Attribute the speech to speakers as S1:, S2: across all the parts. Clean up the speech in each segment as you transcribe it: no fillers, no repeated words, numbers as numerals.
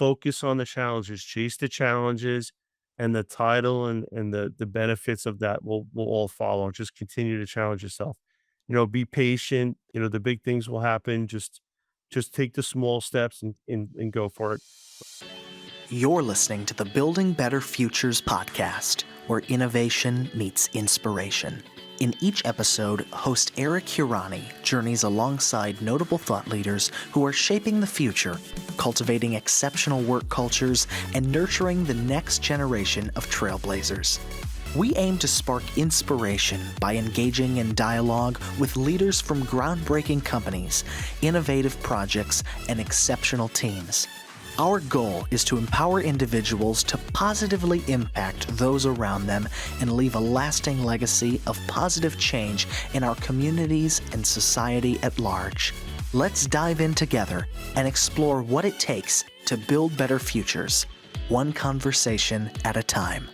S1: focus on the challenges, chase the challenges, and the title and the benefits of that will all follow. Just continue to challenge yourself. Be patient. The big things will happen. Just take the small steps and go for it.
S2: You're listening to the Building Better Futures podcast, where innovation meets inspiration. In each episode, host Eric Hurani journeys alongside notable thought leaders who are shaping the future, cultivating exceptional work cultures, and nurturing the next generation of trailblazers. We aim to spark inspiration by engaging in dialogue with leaders from groundbreaking companies, innovative projects, and exceptional teams. Our goal is to empower individuals to positively impact those around them and leave a lasting legacy of positive change in our communities and society at large. Let's dive in together and explore what it takes to build better futures, one conversation at a time.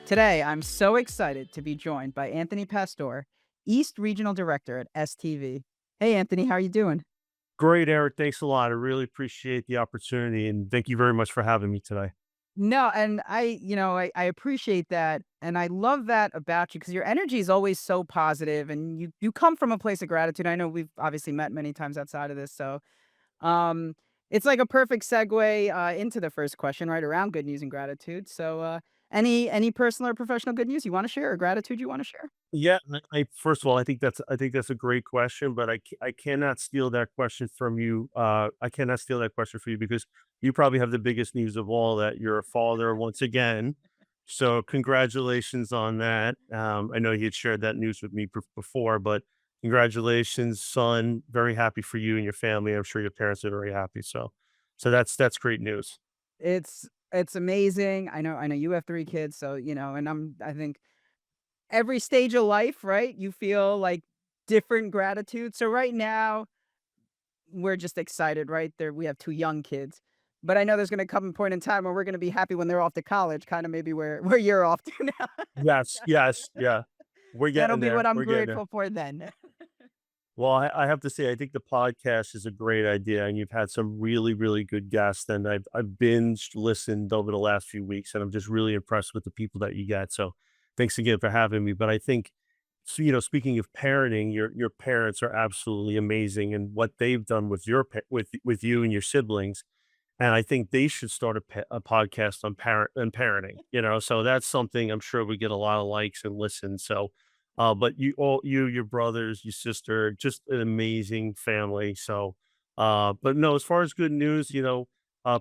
S3: Today, I'm so excited to be joined by Anthony Pastore, East Regional Director at STV. Hey, Anthony, how are you doing?
S1: Great, Eric. Thanks a lot. I really appreciate the opportunity, and thank you very much for having me today.
S3: No, and I appreciate that, and I love that about you because your energy is always so positive, and you come from a place of gratitude. I know we've obviously met many times outside of this, so um, it's like a perfect segue into the first question, right around good news and gratitude. So, any personal or professional good news you want to share, or gratitude you want to share?
S1: Yeah, I first of all, I think that's a great question, but I cannot steal that question from you. I cannot steal that question for you because you probably have the biggest news of all that you're a father once again. So congratulations on that. I know you had shared that news with me before, but congratulations, son. Very happy for you and your family. I'm sure your parents are very happy. So that's great news.
S3: It's amazing. I know you have 3 kids, so, and I think every stage of life, right? You feel like different gratitude. So right now, we're just excited, right? There we have 2 young kids. But I know there's gonna come a point in time where we're gonna be happy when they're off to college, kinda maybe where you're off to now.
S1: Yes, yes, yeah. We're
S3: That'll
S1: getting
S3: be
S1: there.
S3: what I'm
S1: We're getting there.
S3: grateful for then.
S1: Well, I have to say, I think the podcast is a great idea, and you've had some really, really good guests, and I've binged listened over the last few weeks, and I'm just really impressed with the people that you get. So, thanks again for having me. But I think, so, speaking of parenting, your parents are absolutely amazing, and what they've done with with you and your siblings, and I think they should start a podcast on parenting. So that's something I'm sure we get a lot of likes and listens. So, but your brothers, your sister, just an amazing family. So, but no, as far as good news,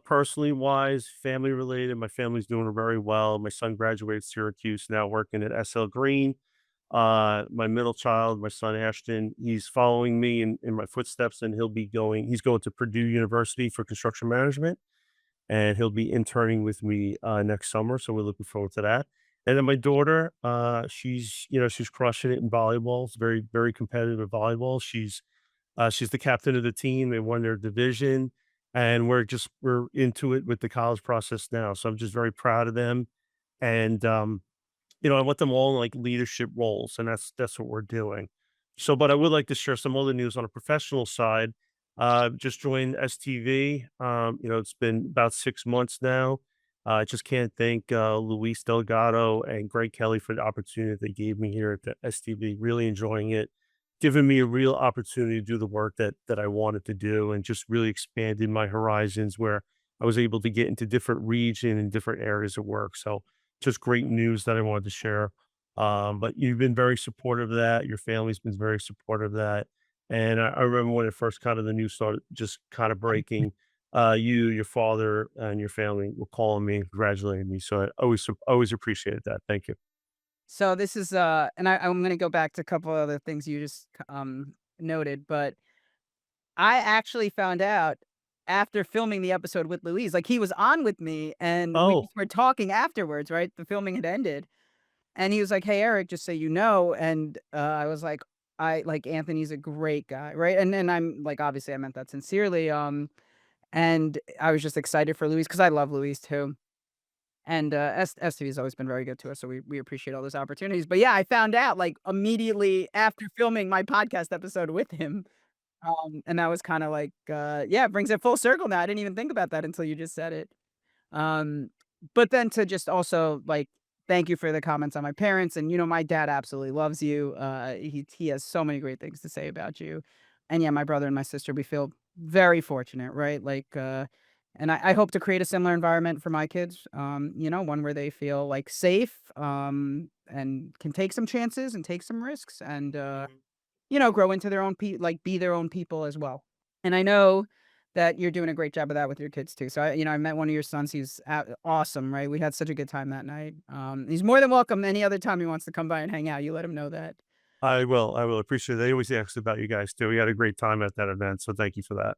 S1: personally wise, family related, my family's doing very well. My son graduated Syracuse, now working at SL Green. My middle child, my son Ashton, he's following me in my footsteps, and he's going to Purdue University for construction management, and he'll be interning with me next summer. So we're looking forward to that. And then my daughter, she's crushing it in volleyball. It's very, very competitive at volleyball. She's the captain of the team. They won their division, and we're into it with the college process now. So I'm just very proud of them. And I want them all in like leadership roles, and that's what we're doing. So, but I would like to share some other news on a professional side. Just joined STV. It's been about 6 months now. I just can't thank Luis Delgado and Greg Kelly for the opportunity they gave me here at the STV. Really enjoying it, giving me a real opportunity to do the work that I wanted to do, and just really expanded my horizons where I was able to get into different region and different areas of work. So just great news that I wanted to share. But you've been very supportive of that. Your family's been very supportive of that. And I remember when it first kind of the news started just kind of breaking, your father and your family were calling me, congratulating me. So I always appreciated that. Thank you.
S3: So this is, and I'm gonna go back to a couple other things you just, noted, but I actually found out after filming the episode with Louise, like, he was on with me, and we
S1: Oh,
S3: just were talking afterwards, right? The filming had ended, and he was like, "Hey, Eric, just so you know," and, I was like, Anthony's a great guy," right? And I'm like, obviously, I meant that sincerely, and I was just excited for Louise because I love Louise too, and, STV has always been very good to us, so we appreciate all those opportunities, but yeah, I found out, like, immediately after filming my podcast episode with him. And that was kind of like, yeah, it brings it full circle now. I didn't even think about that until you just said it. Um, but then to just also like thank you for the comments on my parents, and my dad absolutely loves you. He has so many great things to say about you, and yeah, my brother and my sister, we feel very fortunate, right? Like, and I hope to create a similar environment for my kids. One where they feel like safe, and can take some chances and take some risks, and grow into their own like be their own people as well. And I know that you're doing a great job of that with your kids too. So I met one of your sons. He's awesome, right? We had such a good time that night. He's more than welcome any other time he wants to come by and hang out. You let him know that.
S1: I will appreciate it. They always ask about you guys too. We had a great time at that event, so thank you for that.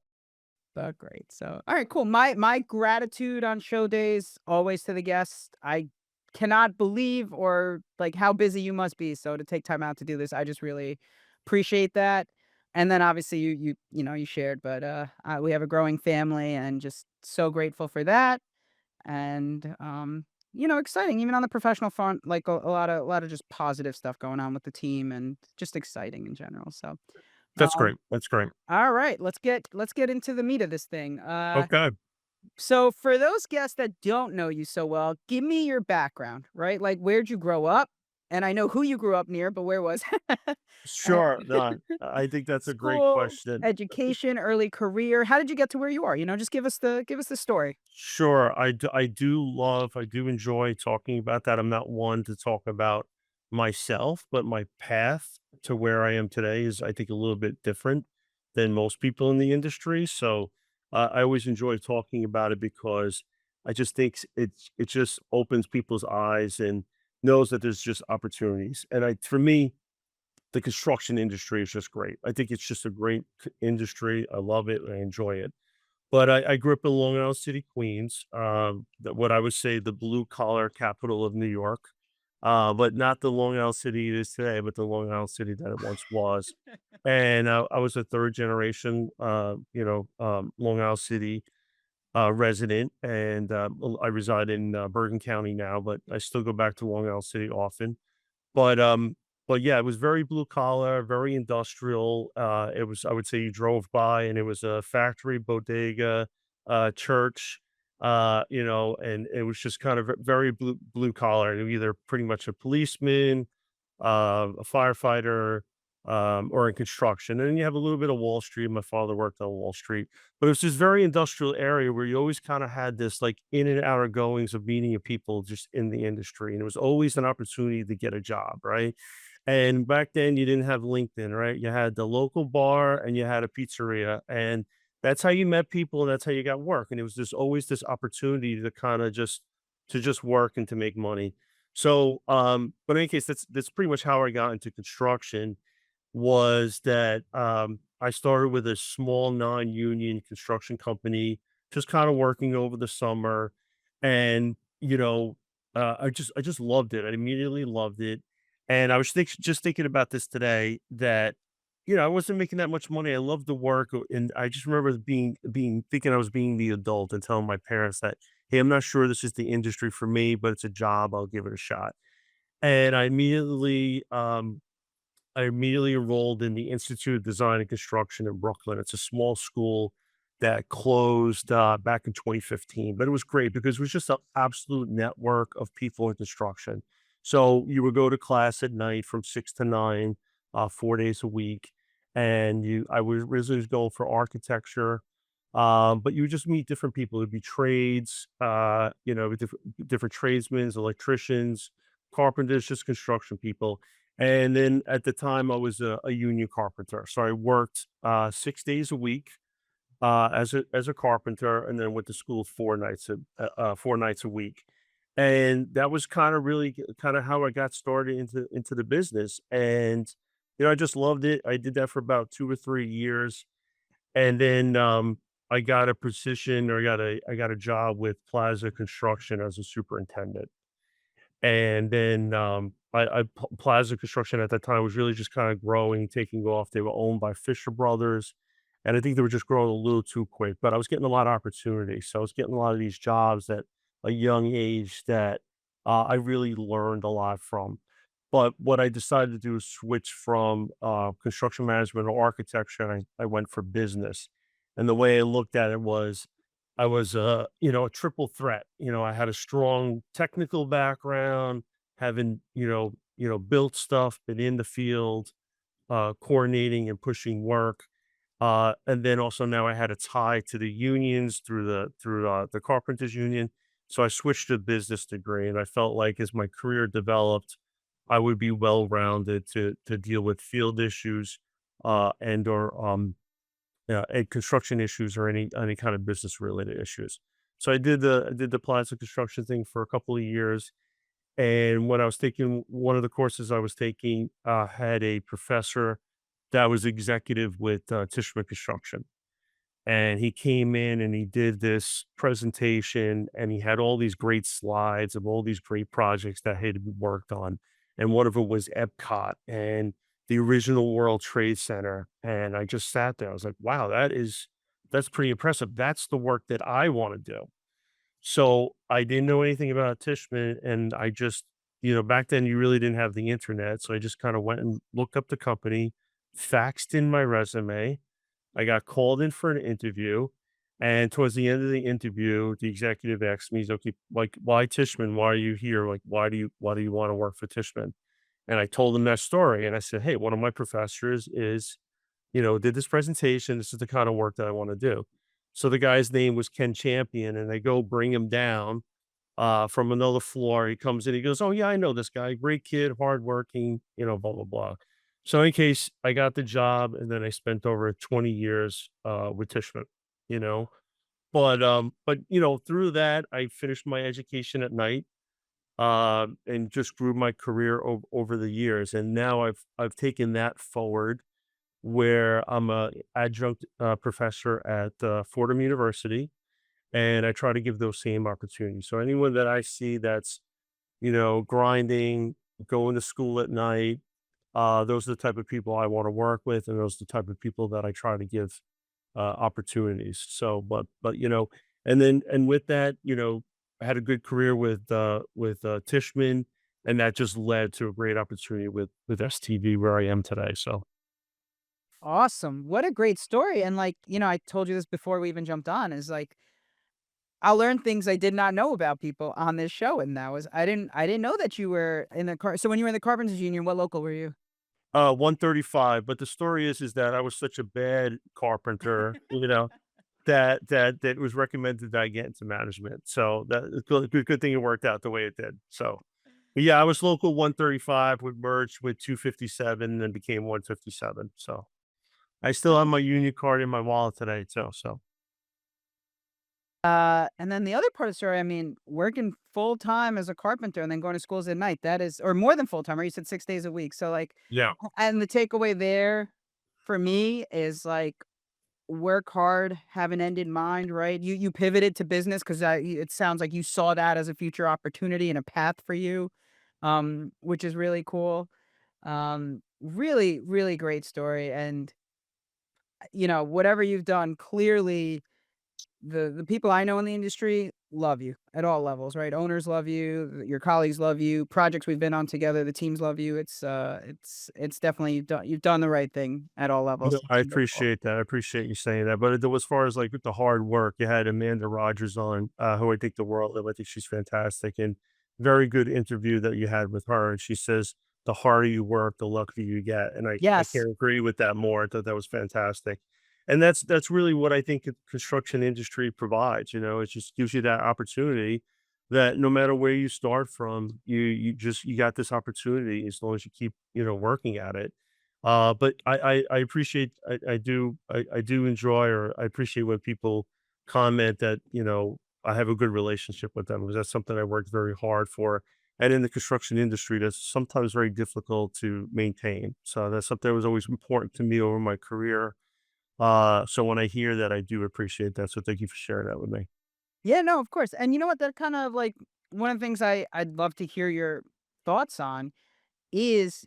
S3: Great. So, all right, cool. My gratitude on show days always to the guests. I cannot believe or like how busy you must be. So to take time out to do this, I just really appreciate that. And then obviously you shared, but we have a growing family and just so grateful for that. And exciting even on the professional front, like a lot of just positive stuff going on with the team and just exciting in general. So,
S1: That's
S3: um
S1: great. That's great.
S3: all right, let's get into the meat of this thing.
S1: Okay.
S3: So for those guests that don't know you so well, give me your background, right? Like where'd you grow up? And I know who you grew up near, but where was Uh,
S1: Sure. No, I think that's a great
S3: school,
S1: question.
S3: education, early career? How did you get to where you are? Just give us the story.
S1: Sure. I do enjoy talking about that. I'm not one to talk about myself, but my path to where I am today is, I think, a little bit different than most people in the industry. So I always enjoy talking about it because I just think it just opens people's eyes and knows that there's just opportunities. And for me, the construction industry is just great. I think it's just a great industry. I love it. I enjoy it. But I grew up in Long Island City, Queens, what I would say the blue collar capital of New York, but not the Long Island City it is today, but the Long Island City that it once was. And I was a third generation, Long Island City resident, and I reside in Bergen County now, but I still go back to Long Island City often. But, um but yeah, it was very blue collar, very industrial. It was, I would say, you drove by and it was a factory, bodega, church, and it was just kind of very blue collar. Either pretty much a policeman, a firefighter, or in construction. And then you have a little bit of Wall Street. My father worked on Wall Street, but it was this very industrial area where you always kind of had this like in and outer goings of meeting of people just in the industry. And it was always an opportunity to get a job, right? And back then you didn't have LinkedIn, right? You had the local bar and you had a pizzeria. And that's how you met people and that's how you got work. And it was just always this opportunity to kind of just work and to make money. So, but in any case, that's pretty much how I got into construction. Was that I started with a small non-union construction company, just kind of working over the summer, and I just loved it. I immediately loved it, and I was just thinking about this today that I wasn't making that much money. I loved the work, and I just remember being thinking I was being the adult and telling my parents that, hey, I'm not sure this is the industry for me, but it's a job. I'll give it a shot. And I immediately enrolled in the Institute of Design and Construction in Brooklyn. It's a small school that closed back in 2015, but it was great because it was just an absolute network of people in construction. So you would go to class at night from 6 to 9, 4 days a week, and I was originally going for architecture, but you would just meet different people. It'd be trades, different tradesmen, electricians, carpenters, just construction people. And then at the time, I was a union carpenter, so I worked 6 days a week as a carpenter, and then went to school 4 nights a week, and that was kind of really kind of how I got started into the business. And I just loved it. I did that for about 2 or 3 years, and then I got a position, or I got a job with Plaza Construction as a superintendent. And then, Plaza Construction at that time was really just kinda growing, taking off. They were owned by Fisher Brothers, and I think they were just growing a little too quick, but I was getting a lot of opportunities. So I was getting a lot of these jobs at a young age that, I really learned a lot from. But what I decided to do is switch from construction management or architecture, and I went for business. And the way I looked at it was, I was a triple threat. I had a strong technical background, having built stuff, been in the field, coordinating and pushing work. And then also now I had a tie to the unions through the carpenters union. So I switched to a business degree, and I felt like as my career developed, I would be well rounded to deal with field issues, and construction issues, or any kind of business related issues. So I did the plaza construction thing for a couple of years, and when I was taking one of the courses I was taking, had a professor that was executive with Tishman Construction. And he came in and he did this presentation, and he had all these great slides of all these great projects that had been worked on. And one of them was Epcot and the original World Trade Center. And I just sat there. I was like, wow, that's pretty impressive. That's the work that I want to do. So I didn't know anything about Tishman, and I just, back then you really didn't have the internet. So I just kind of went and looked up the company, faxed in my resume. I got called in for an interview. And towards the end of the interview, the executive asked me, he's okay, like, why Tishman? Why are you here? Like, why do you want to work for Tishman? And I told him that story. And I said, hey, one of my professors did this presentation. This is the kind of work that I want to do. So the guy's name was Ken Champion, and they go bring him down from another floor. He comes in, he goes, "Oh yeah, I know this guy. Great kid, hardworking, blah blah blah." So in case I got the job, and then I spent over 20 years with Tishman, you know. But through that, I finished my education at night, and just grew my career over the years. And now I've taken that forward, where I'm a adjunct professor at Fordham University, and I try to give those same opportunities. So anyone that I see that's, grinding, going to school at night, those are the type of people I want to work with, and those are the type of people that I try to give opportunities. So, and with that, I had a good career with Tishman, and that just led to a great opportunity with STV, where I am today. So,
S3: Awesome. What a great story. And like, I told you this before we even jumped on, is like I learned things I did not know about people on this show. And that was I didn't know that you were in the car. So when you were in the Carpenters Union, what local were you?
S1: 135. But the story is that I was such a bad carpenter, that was recommended that I get into management. So that it's good thing it worked out the way it did. So, but yeah, I was local 135, would merge with 257 and became 157. So I still have my union card in my wallet today too. So
S3: And then the other part of the story, I mean, working full time as a carpenter and then going to schools at night, that is, or more than full time, or you said 6 days a week. So like,
S1: yeah.
S3: and the takeaway there for me is like, work hard, have an end in mind, right? You pivoted to business because it sounds like you saw that as a future opportunity and a path for you, which is really cool. Really, really great story. And whatever you've done, clearly the people I know in the industry love you at all levels, right? Owners love you, your colleagues love you, projects we've been on together, the teams love you. It's definitely you've done the right thing at all levels.
S1: I
S3: It's wonderful.
S1: appreciate that. I appreciate you saying that. But as far as like with the hard work, you had Amanda Rogers on, who I think the world of. I think she's fantastic, and very good interview that you had with her. And she says, the harder you work, the luckier you get. And I
S3: Yes.
S1: can't agree with that more. I thought that was fantastic. And that's really what I think the construction industry provides. It just gives you that opportunity that no matter where you start from, you got this opportunity as long as you keep, working at it. But I appreciate I do enjoy, or I appreciate when people comment that, I have a good relationship with them, because that's something I worked very hard for. And in the construction industry, that's sometimes very difficult to maintain. So that's something that was always important to me over my career. So when I hear that, I do appreciate that. So thank you for sharing that with me.
S3: Yeah, no, of course. And you know what? That kind of like one of the things I'd love to hear your thoughts on is,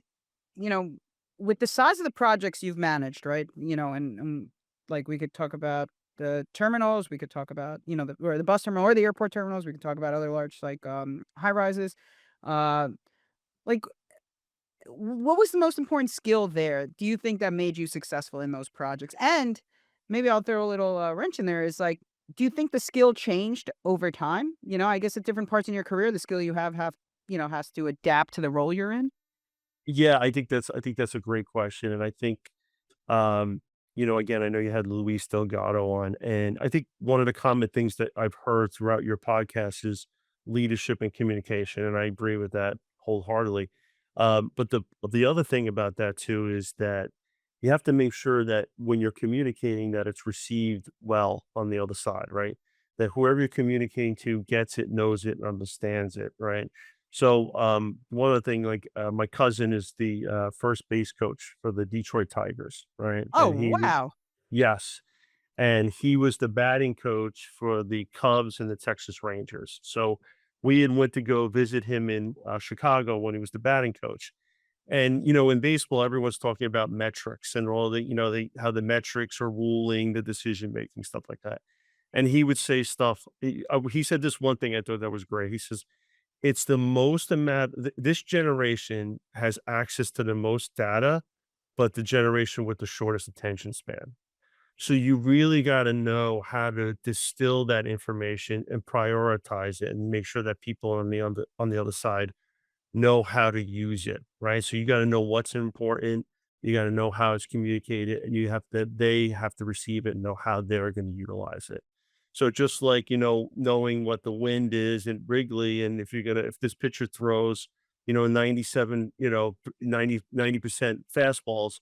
S3: you know, with the size of the projects you've managed, right? And like we could talk about the terminals, we could talk about, or the bus terminal or the airport terminals, we could talk about other large like high rises. Uh like what was the most important skill there, do you think, that made you successful in those projects? And maybe I'll throw a little, wrench in there, is, like, do you think the skill changed over time? You know, I guess at different parts in your career, the skill you have, has to adapt to the role you're in?
S1: Yeah, I think that's a great question, and I think, um, again, I know you had Luis Delgado on, and I think one of the common things that I've heard throughout your podcast is leadership and communication, and I agree with that wholeheartedly. But the other thing about that too is that you have to make sure that when you're communicating that it's received well on the other side, right? That whoever you're communicating to gets it, knows it, and understands it, right? So, one other thing, like, my cousin is the, first base coach for the Detroit Tigers, right?
S3: Oh, wow.
S1: Yes, and he was the batting coach for the Cubs and the Texas Rangers. So, we had went to go visit him in, Chicago when he was the batting coach. And, in baseball, everyone's talking about metrics and all how the metrics are ruling the decision making, stuff like that. And he would say stuff. He said this one thing I thought that was great. He says, it's the most amount this generation has access to the most data, but the generation with the shortest attention span. So you really gotta know how to distill that information and prioritize it and make sure that people on the other side know how to use it, right? So you gotta know what's important, you gotta know how it's communicated, and they have to receive it and know how they're gonna utilize it. So just like, knowing what the wind is in Wrigley, and if this pitcher throws, 97, 90% fastballs,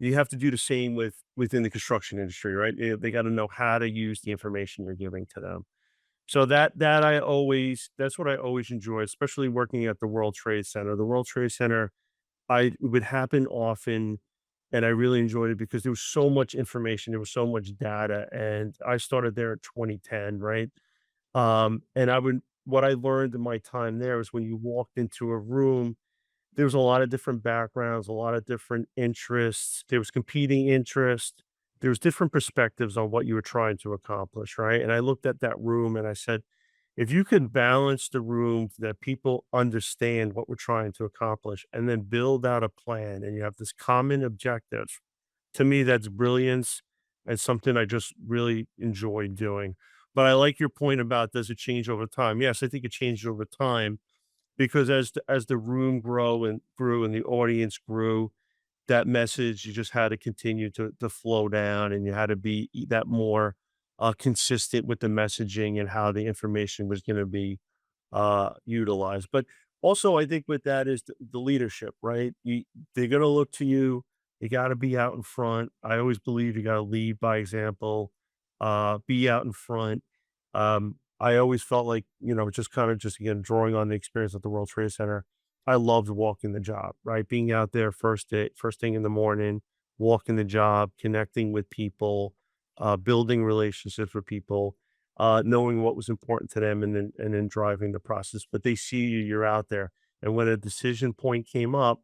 S1: you have to do the same within the construction industry, right? They gotta know how to use the information you're giving to them. So that's what I always enjoy, especially working at the World Trade Center. The World Trade Center, it would happen often, and I really enjoyed it because there was so much information, there was so much data, and I started there in 2010, right? And what I learned in my time there is when you walked into a room, there was a lot of different backgrounds, a lot of different interests. There was competing interests. There was different perspectives on what you were trying to accomplish, right? And I looked at that room and I said, if you could balance the room so that people understand what we're trying to accomplish and then build out a plan and you have this common objective, to me, that's brilliance and something I just really enjoy doing. But I like your point about does it change over time? Yes, I think it changed over time because as the room grew and the audience grew, that message you just had to continue to flow down, and you had to be that more consistent with the messaging and how the information was going to be utilized. But also, I think with that is the leadership, right? They're going to look to you. You got to be out in front. I always believe you got to lead by example. Be out in front. I always felt like, just kind of just again drawing on the experience at the World Trade Center. I loved walking the job, right? Being out there first thing in the morning, walking the job, connecting with people, building relationships with people, knowing what was important to them, and then driving the process. But they see you're out there, and when a decision point came up,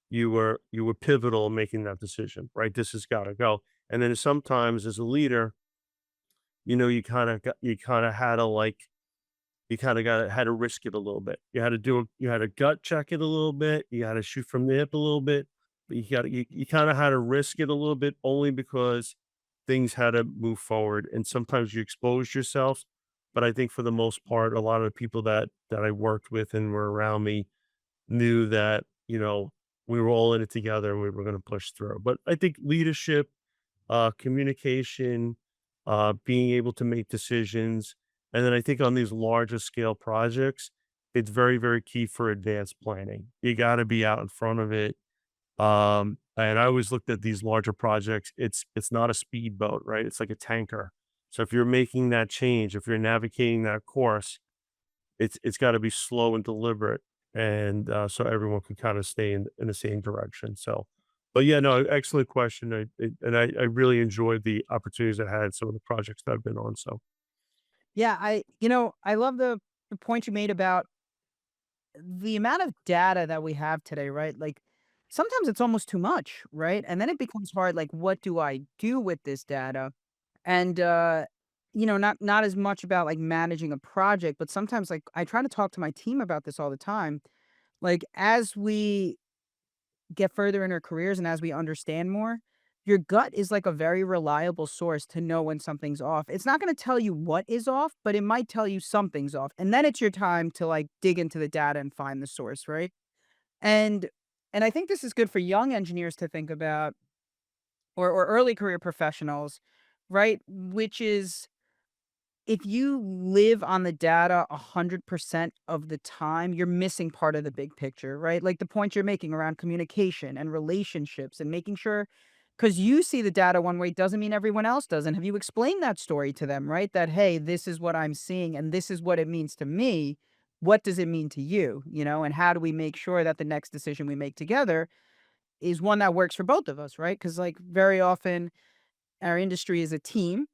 S1: you were pivotal in making that decision, right? This has got to go. And then sometimes as a leader, you kind of had to like you kinda got had to risk it a little bit. You had to gut check it a little bit, you had to shoot from the hip a little bit, but you kinda had to risk it a little bit only because things had to move forward, and sometimes you exposed yourself, but I think for the most part, a lot of the people that I worked with and were around me knew that, we were all in it together and we were gonna push through. But I think leadership, communication, being able to make decisions. And then I think on these larger scale projects, it's very, very key for advanced planning. You got to be out in front of it. And I always looked at these larger projects. It's not a speedboat, right? It's like a tanker. So if you're making that change, if you're navigating that course, it's got to be slow and deliberate, and so everyone can kind of stay in the same direction. So, but yeah, no, excellent question. I really enjoyed the opportunities I had, some of the projects that I've been on. So,
S3: Yeah, I love the point you made about the amount of data that we have today, right? Like, sometimes it's almost too much, right? And then it becomes hard, like, what do I do with this data? And, not as much about, like, managing a project, but sometimes, like, I try to talk to my team about this all the time. Like, as we get further in our careers and as we understand more, your gut is like a very reliable source to know when something's off. It's not going to tell you what is off, but it might tell you something's off. And then it's your time to like dig into the data and find the source, right? And and I think this is good for young engineers to think about, or early career professionals, right? Which is, if you live on the data 100% of the time, you're missing part of the big picture, right? Like the point you're making around communication and relationships and making sure, because you see the data one way doesn't mean everyone else does. And have you explained that story to them, right? That, hey, this is what I'm seeing and this is what it means to me. What does it mean to you? And how do we make sure that the next decision we make together is one that works for both of us, right? Because, like, very often our industry is a team,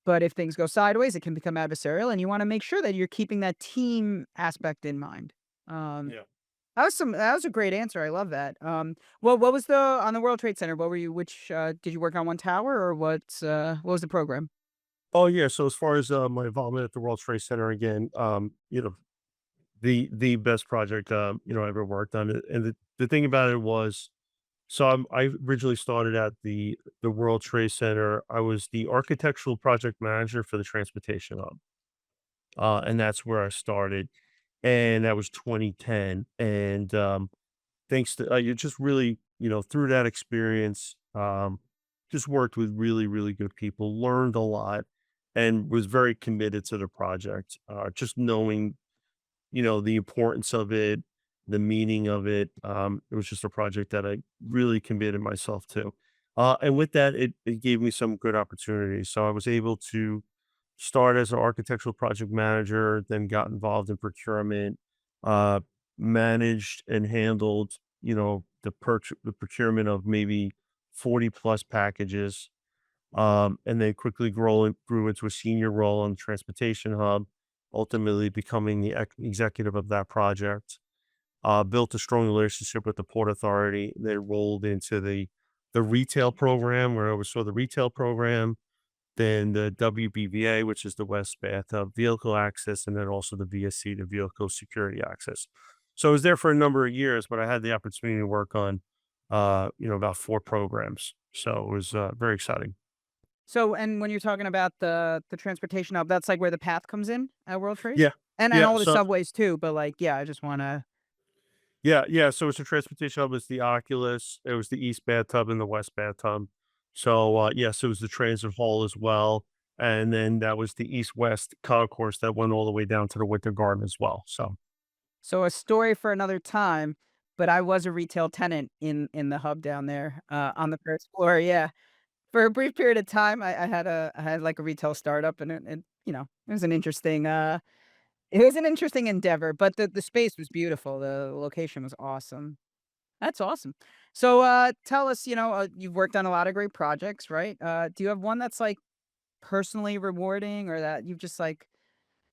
S3: but if things go sideways, it can become adversarial, and you wanna make sure that you're keeping that team aspect in mind. Um,
S1: Yeah.
S3: that was a great answer, I love that. What was the on the World Trade Center, what were you which, did you work on one tower, or what was the program?
S1: Oh, yeah, so as far as, my involvement at the World Trade Center again, the best project, I ever worked on, and the thing about it was, so I originally started at the World Trade Center. I was the architectural project manager for the transportation hub, and that's where I started, and that was 2010, and, thanks to you just really, through that experience, just worked with really, really good people, learned a lot, and was very committed to the project. Just knowing, the importance of it, the meaning of it. It was just a project that I really committed myself to. And with that, it gave me some good opportunities. So I was able to start as an architectural project manager, then got involved in procurement, uh, managed and handled, the procurement of maybe 40 plus packages, and then quickly grew into a senior role on the transportation hub, ultimately becoming the executive of that project. Built a strong relationship with the Port Authority. They rolled into the retail program where I oversaw the retail program, then the WBVA, which is the West Bath Vehicle Access, and then also the VSC, the Vehicle Security Access. So I was there for a number of years, but I had the opportunity to work on, about 4 programs. So it was very exciting.
S3: So, and when you're talking about the transportation hub, that's, like, where the path comes in at World Trade?
S1: Yeah,
S3: And
S1: yeah.
S3: all the
S1: So
S3: subways too, but, like, yeah, I just wanna.
S1: yeah, yeah, so it's a transportation hub, it's the Oculus, it was the East Bathtub and the West Bathtub. So, yes, it was the transit hall as well, and then that was the East-West concourse that went all the way down to the Winter Garden as well, so
S3: So a story for another time, but I was a retail tenant in the hub down there, on the first floor, yeah. For a brief period of time, I had, like, a retail startup, and it was an interesting, it was an interesting endeavor, but the space was beautiful, the location was awesome. That's awesome. So, tell us, you've worked on a lot of great projects, right? Do you have one that's, like, personally rewarding, or that you've just, like,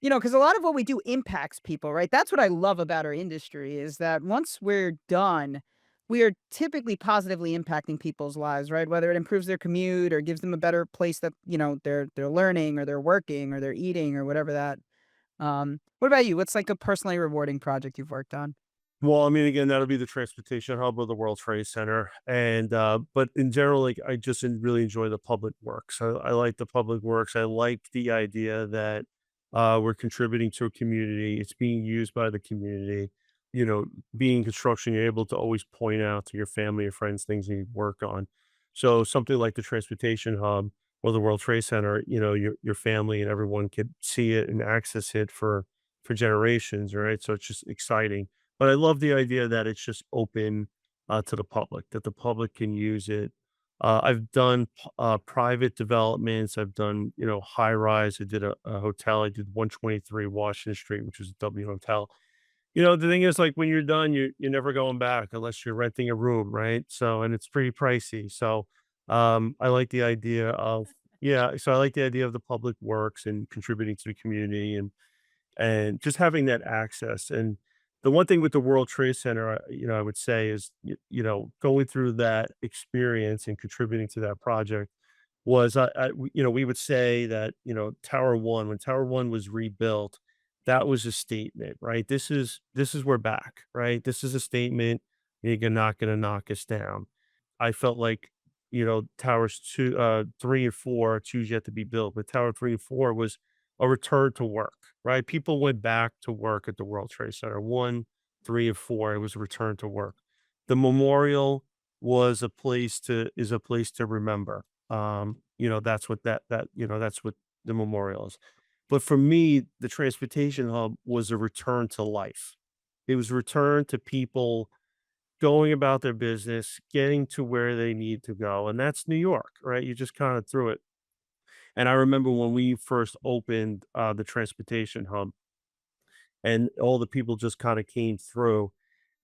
S3: because a lot of what we do impacts people, right? That's what I love about our industry, is that once we're done, we are typically positively impacting people's lives, right? Whether it improves their commute or gives them a better place that, they're learning or they're working or they're eating or whatever that. What about you? What's like a personally rewarding project you've worked on?
S1: well, I mean, again, that'll be the transportation hub of the World Trade Center, and, but in general, like, I just really enjoy the public works. I like the public works. I like the idea that, we're contributing to a community. It's being used by the community. Being construction, you're able to always point out to your family or friends things you work on. So something like the transportation hub or the World Trade Center, your family and everyone could see it and access it for generations, right? So it's just exciting, but I love the idea that it's just open, to the public, that the public can use it. I've done private developments. I've done, high rise. I did a hotel. I did 123 Washington Street, which is a W hotel. The thing is, like, when you're done, you're never going back unless you're renting a room, right? So, and it's pretty pricey. So, I like the idea of, yeah. So I like the idea of the public works and contributing to the community, and just having that access. And the one thing with the World Trade Center, I would say is, going through that experience and contributing to that project was, we would say that, Tower One, when Tower One was rebuilt, that was a statement, right? This is we're back, right? This is a statement. You're not gonna knock us down. I felt like, towers 2, 3 and 4, 2's yet to be built, but tower 3 and 4 was a return to work, right? People went back to work at the World Trade Center. 1, 3, and 4, it was a return to work. The memorial was a place to is a place to remember. That's what that's what the memorial is. But for me, the transportation hub was a return to life. It was a return to people going about their business, getting to where they need to go, and that's New York, right? You just kinda threw it. And I remember when we first opened, the transportation hub, and all the people just kinda came through,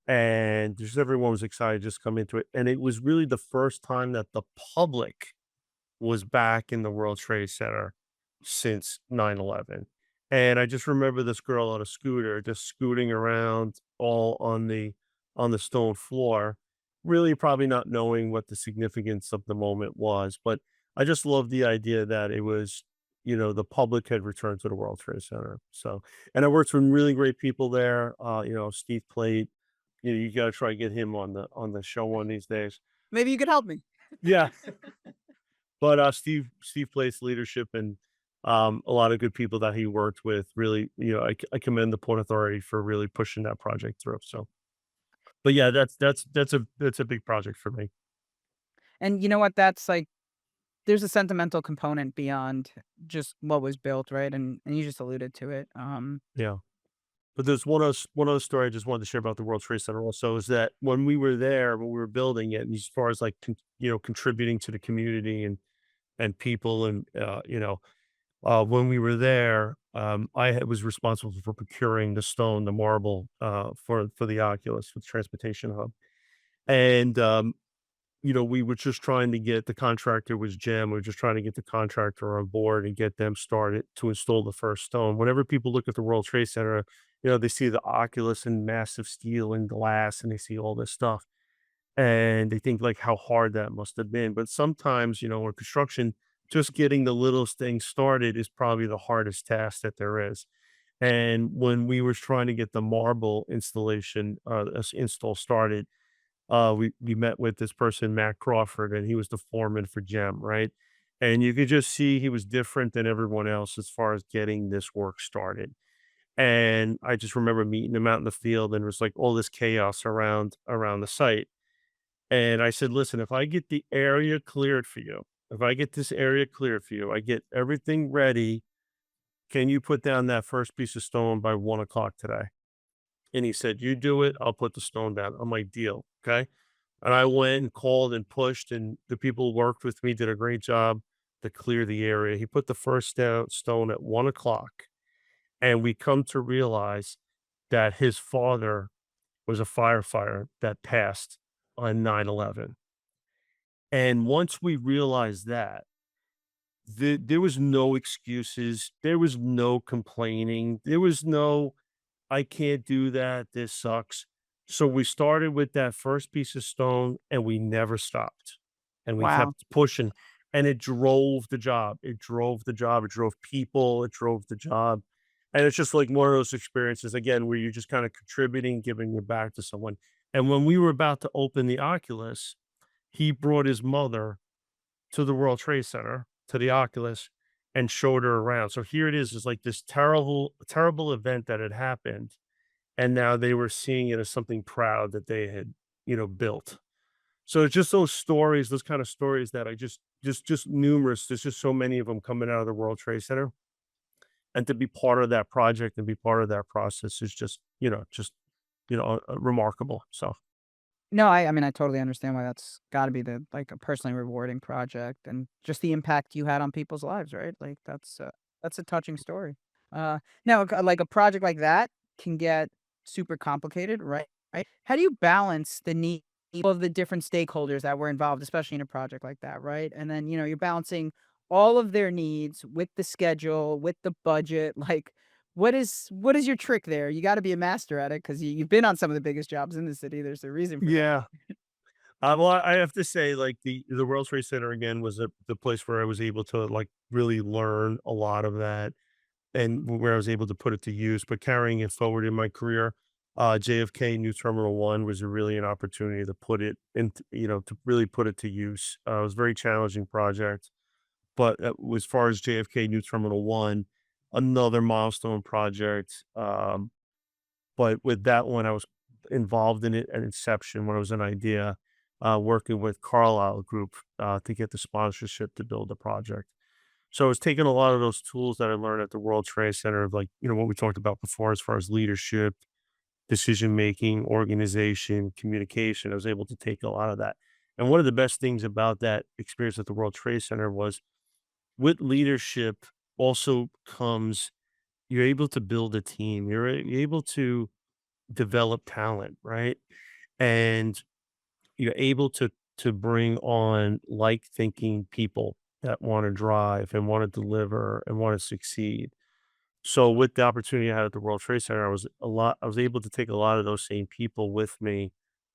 S1: and just everyone was excited to just come into it, and it was really the first time that the public was back in the World Trade Center since 9/11. And I just remember this girl on a scooter just scooting around all on the stone floor, really probably not knowing what the significance of the moment was. But I just love the idea that it was, the public had returned to the World Trade Center. So, and I worked with really great people there. Steve played, you got to try to get him on the show one of these days.
S3: Maybe you could help me.
S1: Yeah. But, Steve plays leadership and, a lot of good people that he worked with really, I commend the Port Authority for really pushing that project through, so but yeah, that's a big project for me.
S3: And you know what? That's like there's a sentimental component beyond just what was built, right? And you just alluded to it.
S1: Yeah. But there's one other story I just wanted to share about the World Trade Center also is that when we were there, when we were building it, and as far as, like, contributing to the community and people and, when we were there, was responsible for procuring the stone, the marble, for the Oculus, for the transportation hub. And, we were just trying to get the contractor was Jim. We were just trying to get the contractor on board and get them started to install the first stone. Whenever people look at the World Trade Center, they see the Oculus and massive steel and glass, and they see all this stuff. And they think like how hard that must have been. But sometimes, in construction, just getting the littlest thing started is probably the hardest task that there is. And when we were trying to get the marble installation, install started, we met with this person, Matt Crawford, and he was the foreman for GEM, right? And you could just see he was different than everyone else as far as getting this work started. And I just remember meeting him out in the field, and there was like all this chaos around the site. And I said, listen, if I get the area cleared for you, if I get this area cleared for you, I get everything ready. Can you put down that first piece of stone by 1 o'clock today? And he said, you do it. I'll put the stone down. I'm like, deal. Okay. And I went and called and pushed, and the people who worked with me did a great job to clear the area. He put the first stone at 1 o'clock. And we come to realize that his father was a firefighter that passed on 9/11. And once we realized that, there was no excuses, there was no complaining, there was no, "I can't do that, this sucks." So we started with that first piece of stone, and we never stopped, and we
S3: Wow.
S1: kept pushing, and it drove the job, it drove the job, it drove people, it drove the job, and it's just like one of those experiences, again, where you're just kinda contributing, giving it back to someone, and when we were about to open the Oculus, he brought his mother to the World Trade Center, to the Oculus, and showed her around. So here it is like this terrible event that had happened, and now they were seeing it as something proud that they had, built. So it's just those stories, those kind of stories that I just numerous. There's just so many of them coming out of the World Trade Center, and to be part of that project and be part of that process is just remarkable. So
S3: No, I mean, I totally understand why that's gotta be the like, a personally rewarding project and just the impact you had on people's lives, right? Like, that's a touching story. Now, like, a project like that can get super complicated, right? How do you balance the need of the different stakeholders that were involved, especially in a project like that, right? And then, you're balancing all of their needs with the schedule, with the budget, like, what is your trick there? You gotta be a master at it 'cause you've been on some of the biggest jobs in the city, there's a reason for that.
S1: yeah. Well, I have to say, like, the World Trade Center again was the place where I was able to, like, really learn a lot of that and where I was able to put it to use, but carrying it forward in my career, JFK New Terminal One was a really an opportunity to put it into, to really put it to use. It was a very challenging project, but as far as JFK New Terminal One, another milestone project. But with that one, I was involved in it at inception when it was an idea, working with Carlisle Group to get the sponsorship to build the project. So I was taking a lot of those tools that I learned at the World Trade Center of like, what we talked about before as far as leadership, decision making, organization, communication. I was able to take a lot of that. And one of the best things about that experience at the World Trade Center was with leadership also comes you're able to build a team. You're able to develop talent, right? And you're able to bring on like thinking people that want to drive and want to deliver and want to succeed. So with the opportunity I had at the World Trade Center, I was able to take a lot of those same people with me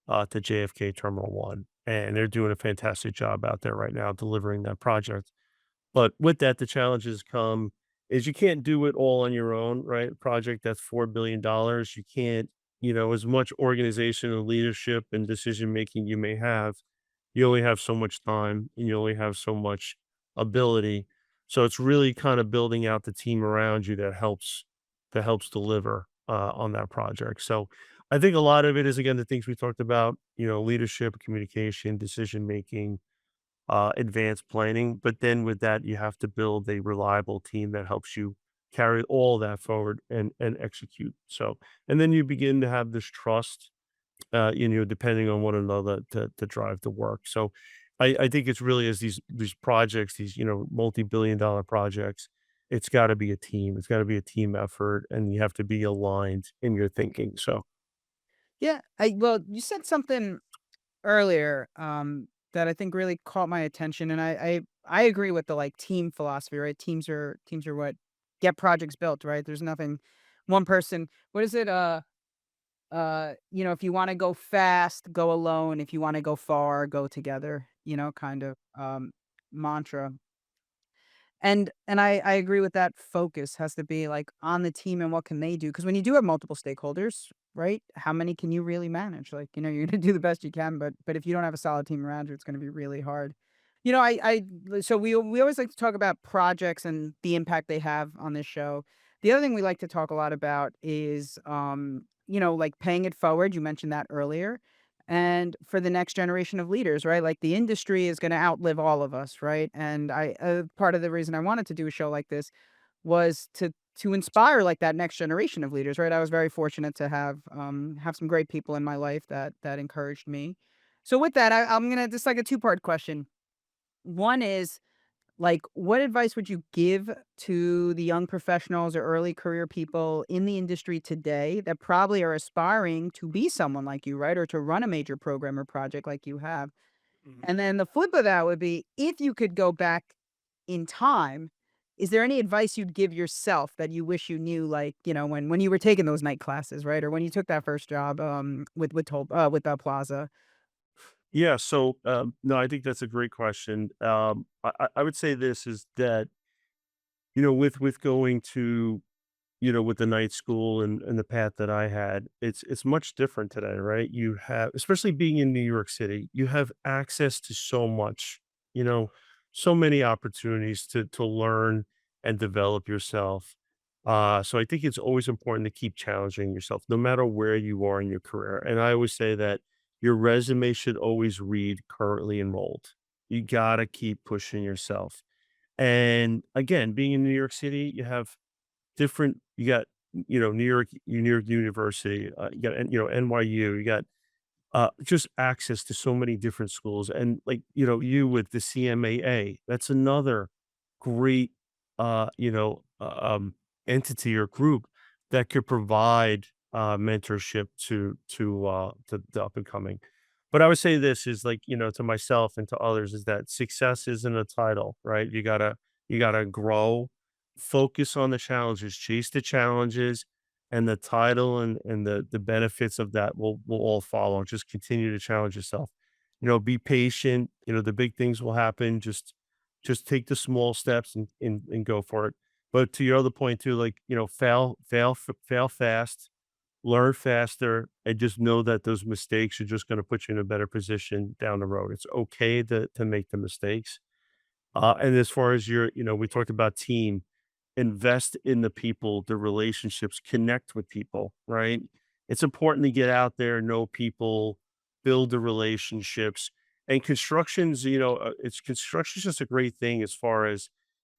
S1: to JFK Terminal One, and they're doing a fantastic job out there right now delivering that project. But with that, the challenges come is you can't do it all on your own, right? A project that's $4 billion, you can't, as much organization and leadership and decision making you may have, you only have so much time and you only have so much ability. So it's really kind of building out the team around you that helps deliver on that project. So I think a lot of it is again the things we talked about, leadership, communication, decision making, advanced planning. But then with that, you have to build a reliable team that helps you carry all that forward and execute. So, and then you begin to have this trust, depending on one another to drive the work. So, I think it's really as these projects, these multi-billion-dollar projects, it's got to be a team. It's got to be a team effort, and you have to be aligned in your thinking. So,
S3: Yeah, well, you said something earlier, that I think really caught my attention, and I agree with the, like, team philosophy, right? Teams are what get projects built, right? There's nothing one person what is it? If you wanna go fast, go alone. If you wanna go far, go together, kind of, mantra. And I agree with that focus has to be, like, on the team and what can they do? Because when you do have multiple stakeholders, right, how many can you really manage? Like, you're gonna do the best you can, but if you don't have a solid team around you, it's gonna be really hard. So we always like to talk about projects and the impact they have on this show. The other thing we like to talk a lot about is, like, paying it forward. You mentioned that earlier. And for the next generation of leaders, right? Like the industry is going to outlive all of us, right? And part of the reason I wanted to do a show like this was to inspire like that next generation of leaders, right? I was very fortunate to have some great people in my life that encouraged me. So with that, I'm gonna just like a two-part question. One is like, what advice would you give to the young professionals or early career people in the industry today that probably are aspiring to be someone like you, right? Or to run a major program or project like you have?
S1: Mhm.
S3: And then the flip of that would be if you could go back in time, is there any advice you'd give yourself that you wish you knew, like, when you were taking those night classes, right? Or when you took that first job with Plaza?
S1: Yeah. So, no, I think that's a great question. I would say this is that with going to with the night school and the path that I had, it's much different today, right? You have, especially being in New York City, you have access to so much, you know, so many opportunities to learn and develop yourself. So I think it's always important to keep challenging yourself, no matter where you are in your career. And I always say that your resume should always read currently enrolled. You gotta keep pushing yourself. And again, being in New York City, you have different you got, New York University, you got, NYU, you got, just access to so many different schools, and, like, you with the CMAA, that's another great, entity or group that could provide, mentorship to the up and coming. But I would say this is like, to myself and to others is that success isn't a title, right? You gotta grow, focus on the challenges, chase the challenges, and the title and the benefits of that will all follow. Just continue to challenge yourself. Be patient. The big things will happen. Just take the small steps and go for it. But to your other point too, like, fail fast, learn faster, and just know that those mistakes are just gonna put you in a better position down the road. It's okay to make the mistakes. And as far as we talked about team, invest in the people, the relationships, connect with people, right? It's important to get out there, know people, build the relationships. And construction's just a great thing as far as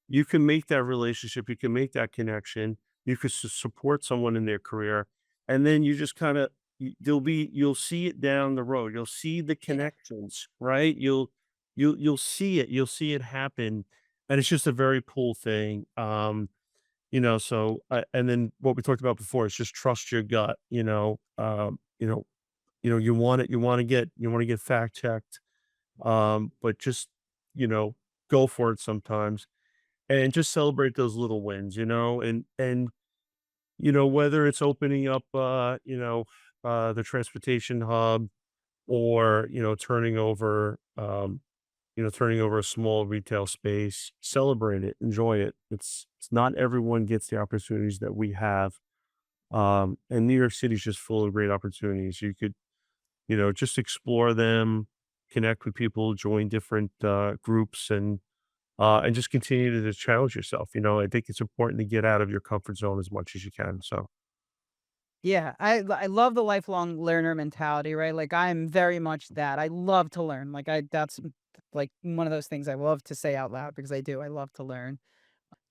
S1: you can make that relationship, you can make that connection, you can support someone in their career, and then you just kind of you'll see it down the road. You'll see the connections, right? You'll see it happen, and it's just a very cool thing. And then what we talked about before is just trust your gut. You want to get fact checked, but just you know go for it sometimes and just celebrate those little wins, and whether it's opening up, the transportation hub or, turning over a small retail space, celebrate it, enjoy it. It's not everyone gets the opportunities that we have. And New York City is just full of great opportunities. You could, just explore them, connect with people, join different groups and just continue to just challenge yourself. I think it's important to get out of your comfort zone as much as you can. So,
S3: Yeah, I love the lifelong learner mentality, right? Like, I'm very much that. I love to learn. Like, that's, like, one of those things I love to say out loud because I do. I love to learn.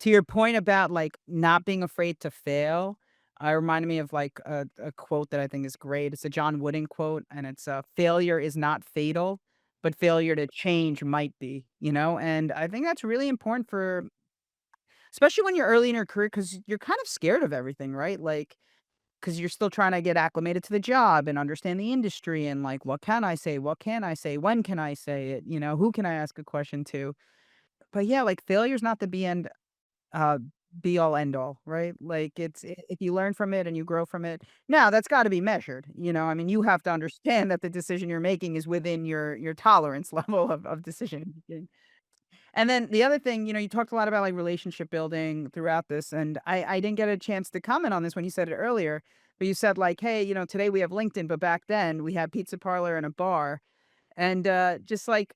S3: To your point about, like, not being afraid to fail, reminded me of, like, a quote that I think is great. It's a John Wooden quote, and it's, "Failure is not fatal, but failure to change might be," you know? And I think that's really important for especially when you're early in your career because 'cause you're kind of scared of everything, right? Like, because 'cause you're still trying to get acclimated to the job and understand the industry and, like, what can I say? What can I say? When can I say it? Who can I ask a question to? But, yeah, like, failure's not the uh, be all end all, right? Like, if you learn from it and you grow from it. Now, that's gotta be measured, I mean, you have to understand that the decision you're making is within your tolerance level of decision making. And then the other thing, you talked a lot about, like, relationship building throughout this, and I didn't get a chance to comment on this when you said it earlier, but you said, like, "Hey, today we have LinkedIn, but back then we had pizza parlor and a bar." And, just, like,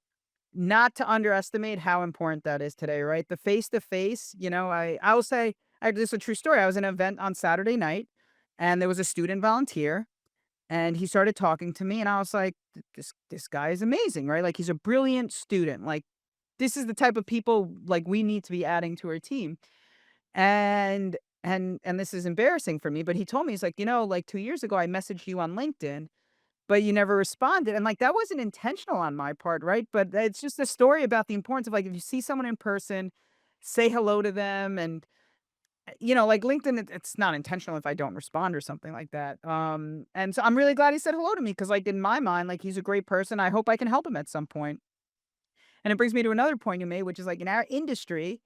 S3: not to underestimate how important that is today, right? The face to face, I will say, this is a true story. I was in an event on Saturday night, and there was a student volunteer, and he started talking to me, and I was like, This guy is amazing, right? Like, he's a brilliant student. Like, this is the type of people, like, we need to be adding to our team." And this is embarrassing for me, but he told me, he's like, like, 2 years ago, I messaged you on LinkedIn, but you never responded. And, like, that wasn't intentional on my part, right? But it's just a story about the importance of, like, if you see someone in person, say hello to them. And, like, LinkedIn, it's not intentional if I don't respond or something like that. And so I'm really glad he said hello to me because, like, in my mind, like, he's a great person. I hope I can help him at some point. And it brings me to another point you made, which is, like, in our industry,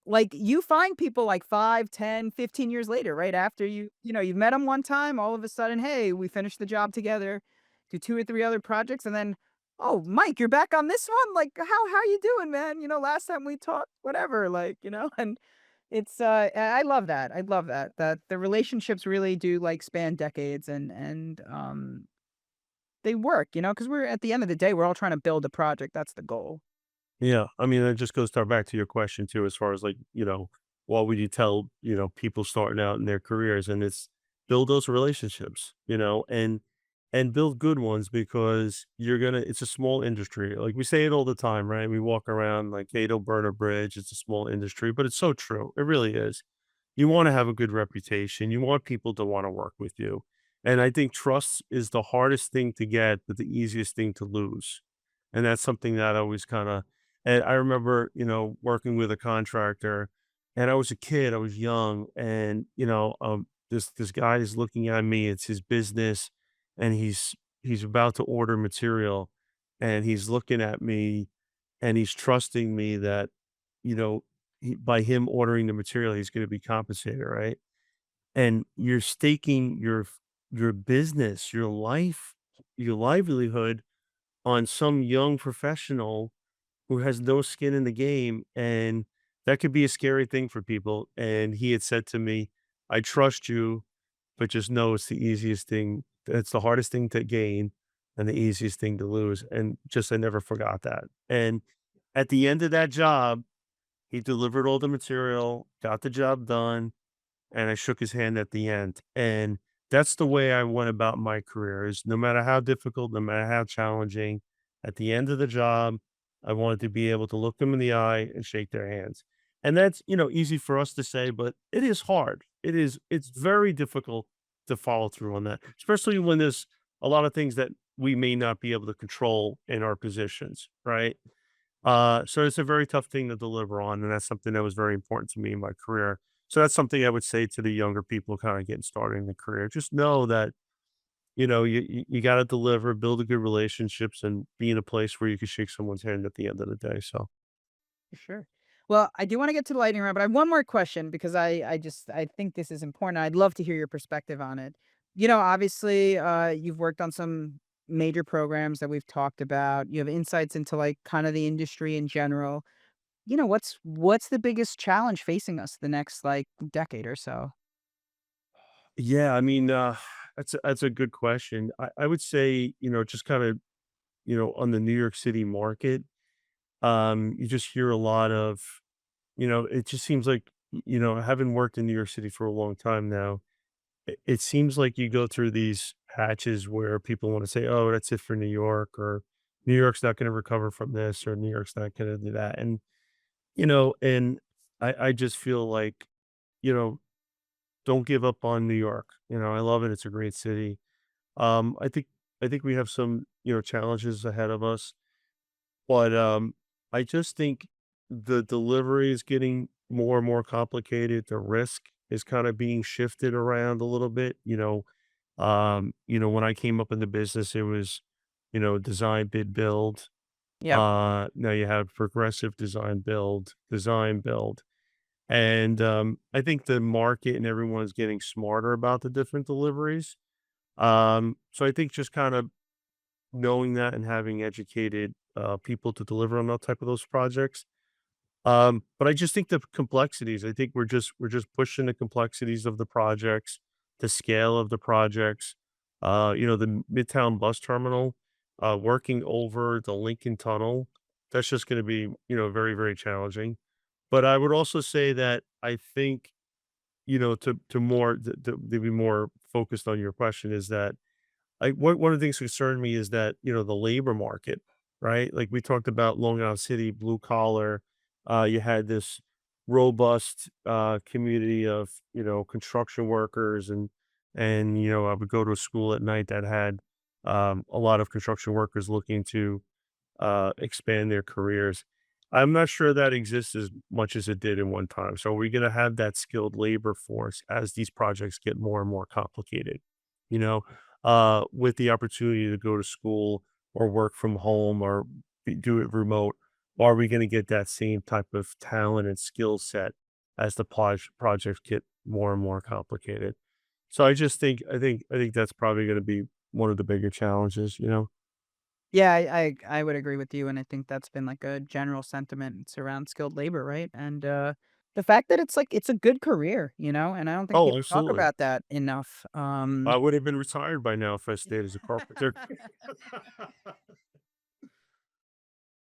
S3: like, you find people, like, 5, 10, 15 years later, right after you've met them one time, all of a sudden, "Hey, we finished the job together, do 2 or 3 other projects," and then, "Oh, Mike, you're back on this one? Like, how you doing, man? Last time we talked, whatever," like, and it's, I love that. I love that the relationships really do, like, span decades and they work, because we're at the end of the day, we're all trying to build a project, that's the goal.
S1: yeah, I mean, it just goes back to your question too, as far as like, what would you tell, people starting out in their careers? And it's build those relationships, and build good ones because it's a small industry. Like we say it all the time, right? We walk around like, hey, don't burn a bridge. It's a small industry, but it's so true. It really is. You want to have a good reputation. You want people to want to work with you. And I think trust is the hardest thing to get, but the easiest thing to lose. And that's something that I always kind of, and I remember, working with a contractor and I was a kid, I was young. And, this guy is looking at me, it's his business. And he's about to order material and he's looking at me and he's trusting me that, you know, by him ordering the material, he's going to be compensated, right? And you're staking your business, your life, your livelihood on some young professional who has no skin in the game, and that could be a scary thing for people. And he had said to me, "I trust you. but just know it's the easiest thing. It's the hardest thing to gain and the easiest thing to lose. And just I never forgot that. And at the end of that job, he delivered all the material, got the job done, and I shook his hand at the end. And that's the way I went about my career is no matter how difficult, no matter how challenging, at the end of the job, I wanted to be able to look them in the eye and shake their hands. And that's, easy for us to say, but it is hard. It's very difficult to follow through on that, especially when there's a lot of things that we may not be able to control in our positions, right? So it's a very tough thing to deliver on, and that's something that was very important to me in my career. So that's something I would say to the younger people kind of getting started in the career. Just know that, you got to deliver, build a good relationships, and be in a place where you can shake someone's hand at the end of the day. So,
S3: For sure. Well, I do want to get to the lightning round, but I have one more question because I think this is important. I'd love to hear your perspective on it. Obviously, you've worked on some major programs that we've talked about. You have insights into like kind of the industry in general. What's the biggest challenge facing us the next like decade or so?
S1: yeah, I mean, that's a good question. I would say, just kind of, on the New York City market, you just hear a lot of, it just seems like, having worked in New York City for a long time now, it seems like you go through these patches where people want to say, "Oh, that's it for New York," or "New York's not going to recover from this," or "New York's not going to do that." And I just feel like, you know, don't give up on New York. I love it. It's a great city. I think we have some, challenges ahead of us, but I just think the delivery is getting more and more complicated. The risk is kind of being shifted around a little bit. When I came up in the business, it was, design, bid, build.
S3: Yep.
S1: Now you have progressive design, build. And I think the market and everyone is getting smarter about the different deliveries. So I think just kind of knowing that and having educated people to deliver on that type of those projects. But I just think the complexities, I think we're just pushing the complexities of the projects, the scale of the projects. The Midtown bus terminal, working over the Lincoln Tunnel, that's just going to be, very, very challenging. But I would also say that I think, to be more focused on your question is that one of the things that concerned me is that, the labor market, right? Like we talked about Long Island City, blue collar. You had this robust community of, construction workers and I would go to a school at night that had a lot of construction workers looking to expand their careers. I'm not sure that exists as much as it did in one time. So are we going to have that skilled labor force as these projects get more and more complicated? You know, with the opportunity to go to school or work from home or do it remote, are we going to get that same type of talent and skill set as the projects get more and more complicated? So I think that's probably going to be one of the bigger challenges.
S3: Yeah, I would agree with you, and I think that's been like a general sentiment. It's around skilled labor, right? And the fact that it's like it's a good career, and I don't think
S1: Oh,
S3: people talk
S1: absolutely.
S3: about that enough.
S1: I would have been retired by now if I stayed as a carpenter.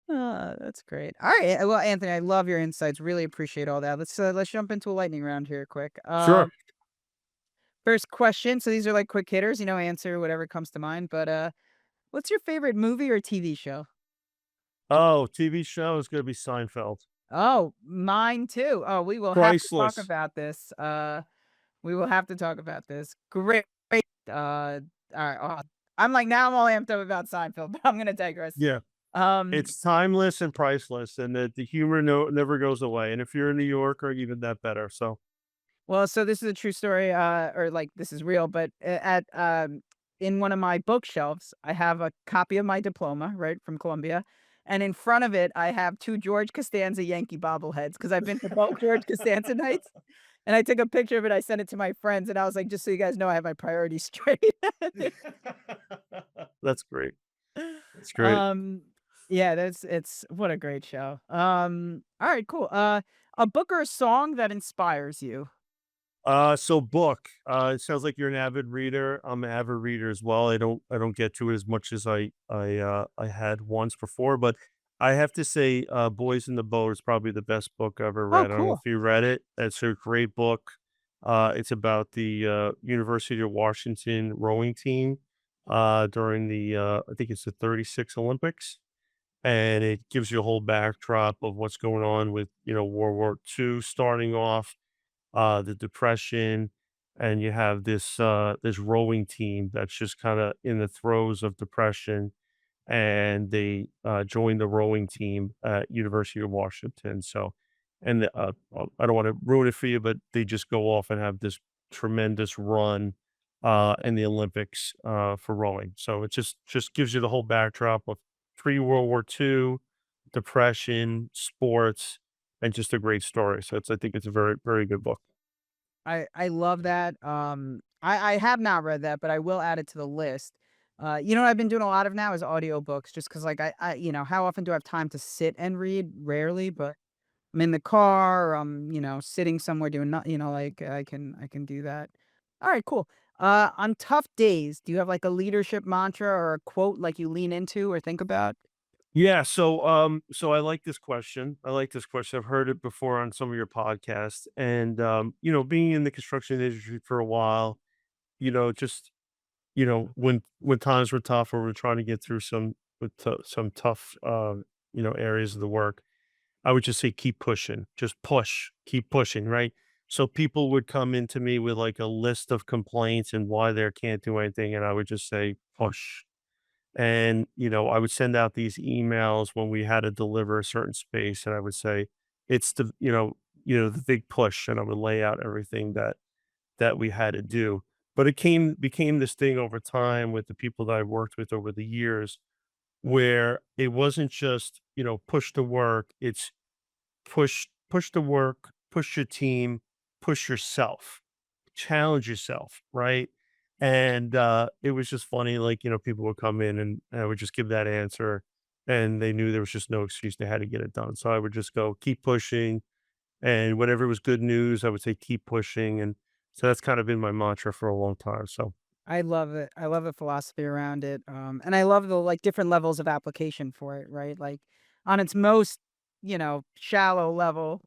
S3: That's great. All right. Well, Anthony, I love your insights. Really appreciate all that. Let's jump into a lightning round here quick.
S1: Sure.
S3: First question. So these are like quick hitters, answer whatever comes to mind. But what's your favorite movie or TV show?
S1: Oh, TV show is gonna be Seinfeld.
S3: Oh, mine too. Oh, we will have to talk
S1: Priceless.
S3: about this. We will have to talk about this. Great. All right. I'm like now I'm all amped up about Seinfeld, but I'm gonna digress.
S1: Yeah.
S3: Um,
S1: It's timeless and priceless, and the humor never goes away, and if you're in New York or even that better, so
S3: well, so this is a true story, or like this is real, but in one of my bookshelves, I have a copy of my diploma, right, from Columbia. And in front of it, I have two George Costanza Yankee bobbleheads because I've been to both George Costanza nights. And I took a picture of it. I sent it to my friends, and I was like, just so you guys know, I have my priorities straight.
S1: That's great. That's great.
S3: um, yeah, it's what a great show. All right, cool. A book or a song that inspires you.
S1: So book. It sounds like you're an avid reader. I'm an avid reader as well. I don't get to it as much as I had once before, but I have to say, Boys in the Boat is probably the best book I've ever
S3: Oh,
S1: read. I don't know
S3: cool.
S1: if you read it. It's a great book. It's about the University of Washington rowing team during the I think it's the 36 Olympics, and it gives you a whole backdrop of what's going on with World War II starting off, the depression, and you have this rowing team that's just kind of in the throes of depression, and they joined the rowing team at University of Washington. So, and I don't want to ruin it for you, but they just go off and have this tremendous run in the Olympics for rowing. So it just gives you the whole backdrop of pre World War II, depression, sports, and just a great story. So I think it's a very good book.
S3: I love that. I have not read that, but I will add it to the list. You know what I've been doing a lot of now is audiobooks just because like how often do I have time to sit and read? Rarely, but I'm in the car or I'm, sitting somewhere doing not, like I can do that. All right, cool. On tough days, do you have like a leadership mantra or a quote like you lean into or think about?
S1: Yeah, so I like this question. I like this question. I've heard it before on some of your podcasts, and being in the construction industry for a while, just when times were tough or we're trying to get through some tough areas of the work, I would just say keep pushing, just push, keep pushing, right? So people would come into me with like a list of complaints and why they can't do anything, and I would just say push. And, I would send out these emails when we had to deliver a certain space, and I would say, it's the big push, and I would lay out everything that we had to do. But it became this thing over time with the people that I've worked with over the years, where it wasn't just, push to work, it's push to work, push your team, push yourself, challenge yourself, right? And, it was just funny, like, people would come in and I would just give that answer, and they knew there was just no excuse, they had to get it done. So I would just go, "Keep pushing," and whenever it was good news, I would say, "Keep pushing," and so that's kind of been my mantra for a long time, so
S3: I love it. I love the philosophy around it. And I love the like different levels of application for it, right? Like on its most, shallow level,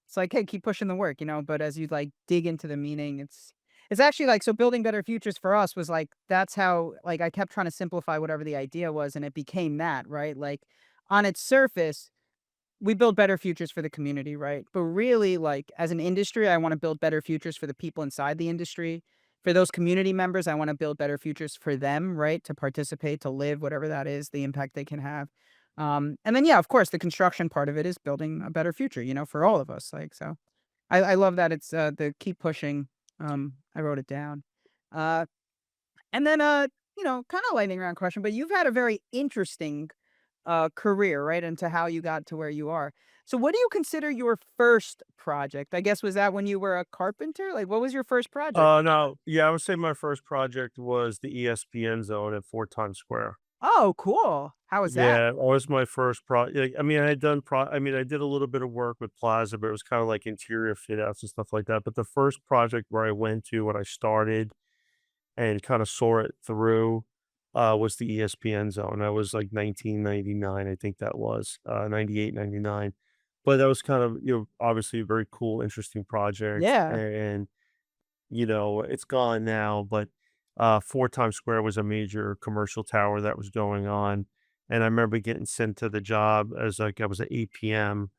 S3: it's like, hey, keep pushing the work, but as you like dig into the meaning, it's actually like so building better futures for us was like that's how like I kept trying to simplify whatever the idea was and it became that, right? Like on its surface, we build better futures for the community, right? But really, like as an industry, I want to build better futures for the people inside the industry. For those community members, I want to build better futures for them, right? To participate, to live, whatever that is, the impact they can have. And then, yeah, of course, the construction part of it is building a better future, for all of us. Like, so I love that it's the keep pushing. I wrote it down. Uh, and then, kind of lightning round question, but you've had a very interesting career, right? Into how you got to where you are. So what do you consider your first project? I guess was that when you were a carpenter? Like what was your first project?
S1: no, yeah, I would say my first project was the ESPN zone at 4 Times Square.
S3: Oh, cool. How was that?
S1: Yeah, it was my first like, I mean, I did a little bit of work with Plaza, but it was kinda like interior fit outs and stuff like that, but the first project where I went to when I started and kinda saw it through, was the ESPN zone. That was, like, 1999, I think that was, 98, 99. But that was kind of, obviously a very cool, interesting project,
S3: Yeah.
S1: and it's gone now, but 4 Times Square was a major commercial tower that was going on, and I remember getting sent to the job as, like, I was at 8 p.m.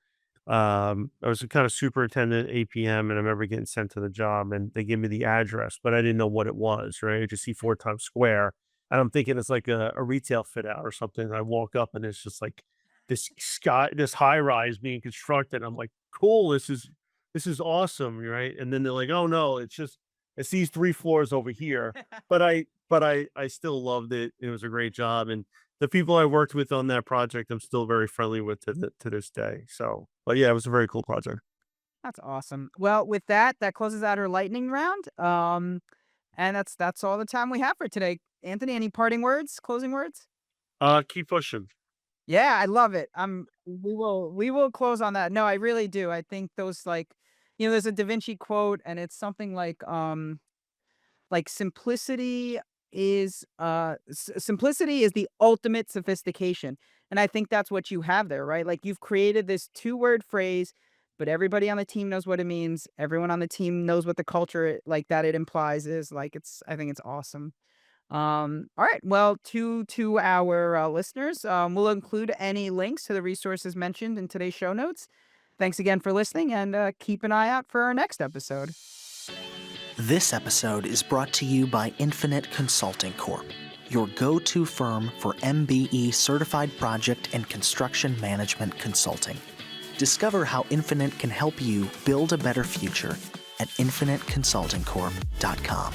S1: I was a kind of superintendent at 8 p.m., and I remember getting sent to the job, and they gave me the address, but I didn't know what it was, right? I just see 4 Times Square, and I'm thinking it's like a retail fit out or something, and I walk up, and it's just like this high rise being constructed. I'm like, "Cool, this is awesome," right? And then they're like, "Oh, no, it's these 3 floors over here." But I still loved it. It was a great job, and the people I worked with on that project, I'm still very friendly with to this day. So, but yeah, it was a very cool project.
S3: That's awesome. Well, with that, that closes out our lightning round. And that's all the time we have for today. Anthony, any parting words, closing words?
S1: Keep pushing.
S3: Yeah, I love it. We will close on that. No, I really do. I think those like, there's a Da Vinci quote, and it's something like simplicity is the ultimate sophistication. And I think that's what you have there, right? Like you've created this two-word phrase, but everybody on the team knows what it means. Everyone on the team knows what the culture like that it implies is. Like I think it's awesome. All right. Well, to our listeners, we'll include any links to the resources mentioned in today's show notes. Thanks again for listening, and keep an eye out for our next episode.
S2: This episode is brought to you by Infinite Consulting Corp, your go-to firm for MBE certified project and construction management consulting. Discover how Infinite can help you build a better future at infiniteconsultingcorp.com.